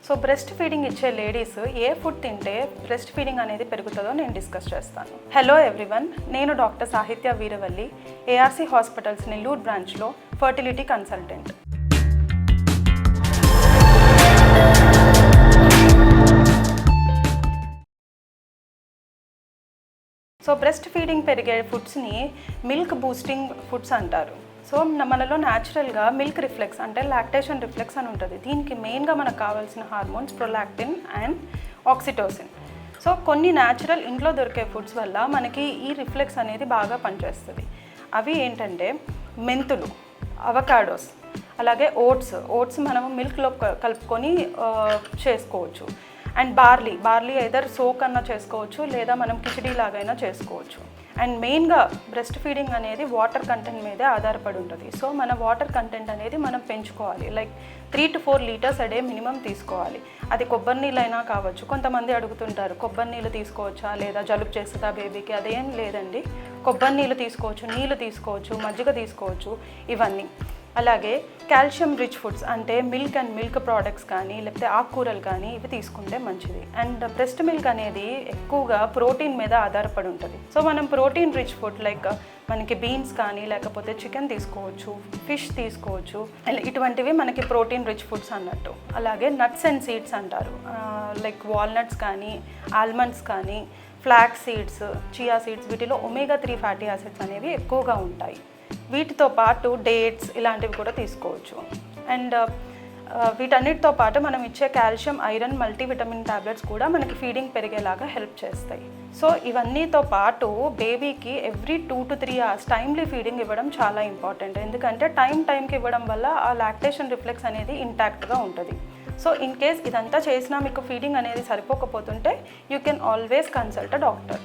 So breast feeding ఇచ్చే ladies ఏ food తింటే breast feeding అనేది పెరుగుతుందో నేను డిస్కస్ చేస్తాను. హలో ఎవ్రీవన్, నేను డాక్టర్ సాహిత్య వీరవల్లి, ఏఆర్సీ హాస్పిటల్స్ నెల్లూరు బ్రాంచ్లో fertility consultant. So breast feeding పెరిగే ఫుడ్స్ని మిల్క్ బూస్టింగ్ ఫుడ్స్ అంటారు. సో మనలో న్యాచురల్గా మిల్క్ రిఫ్లెక్స్ అంటే లాక్టేషన్ రిఫ్లెక్స్ అని ఉంటుంది. దీనికి మెయిన్గా మనకు కావాల్సిన hormones prolactin and oxytocin. So కొన్ని న్యాచురల్ ఇంట్లో దొరికే ఫుడ్స్ వల్ల మనకి ఈ రిఫ్లెక్స్ అనేది బాగా పనిచేస్తుంది. అవి ఏంటంటే మెంతులు, అవకాడోస్, అలాగే ఓట్స్ మనము మిల్క్లో కలుపుకొని చేసుకోవచ్చు. అండ్ బార్లీ ఐదర్ సోక్ అన్న చేసుకోవచ్చు, లేదా మనం కిచిడీ లాగైనా చేసుకోవచ్చు. అండ్ మెయిన్గా బ్రెస్ట్ ఫీడింగ్ అనేది వాటర్ కంటెంట్ మీదే ఆధారపడి ఉంటుంది. సో మన వాటర్ కంటెంట్ అనేది మనం పెంచుకోవాలి. లైక్ 3 to 4 లీటర్స్ అడే మినిమం తీసుకోవాలి. అది కొబ్బరి నీళ్ళైనా కావచ్చు. కొంతమంది అడుగుతుంటారు, కొబ్బరి నీళ్ళు తీసుకోవచ్చా లేదా జలుబు చేస్తుందా బేబీకి? అదేం లేదండి. కొబ్బరి నీళ్ళు తీసుకోవచ్చు, నీళ్ళు తీసుకోవచ్చు, మజ్జిగ తీసుకోవచ్చు, ఇవన్నీ. అలాగే కాల్షియం రిచ్ ఫుడ్స్ అంటే మిల్క్ అండ్ మిల్క్ ప్రోడక్ట్స్ కానీ లేకపోతే ఆకుకూరలు కానీ ఇవి తీసుకుంటే మంచిది. అండ్ బ్రెస్ట్ మిల్క్ అనేది ఎక్కువగా ప్రోటీన్ మీద ఆధారపడి ఉంటుంది. సో మనం ప్రోటీన్ రిచ్ ఫుడ్ లైక్ మనకి బీన్స్ కానీ లేకపోతే చికెన్ తీసుకోవచ్చు, ఫిష్ తీసుకోవచ్చు. ఇటువంటివి మనకి ప్రోటీన్ రిచ్ ఫుడ్స్ అన్నట్టు. అలాగే నట్స్ అండ్ సీడ్స్ అంటారు. లైక్ వాల్నట్స్ కానీ, ఆల్మండ్స్ కానీ, ఫ్లాక్స్ సీడ్స్, చియా సీడ్స్, వీటిలో ఒమేగా 3 ఫ్యాటీ యాసిడ్స్ అనేవి ఎక్కువగా ఉంటాయి. వీటితో పాటు డేట్స్ ఇలాంటివి కూడా తీసుకోవచ్చు. అండ్ వీటన్నిటితో పాటు మనం ఇచ్చే కాల్షియం, ఐరన్, మల్టీవిటమిన్ టాబ్లెట్స్ కూడా మనకి ఫీడింగ్ పెరిగేలాగా హెల్ప్ చేస్తాయి. సో ఇవన్నీతో పాటు బేబీకి every 2 to 3 hours timely feeding ఇవ్వడం చాలా ఇంపార్టెంట్. ఎందుకంటే టైంకి ఇవ్వడం వల్ల ఆ లాక్టేషన్ రిఫ్లెక్స్ అనేది ఇంటాక్ట్గా ఉంటుంది. సో ఇన్ కేస్ ఇదంతా చేసినా మీకు ఫీడింగ్ అనేది సరిపోకపోతుంటే you can always consult a doctor.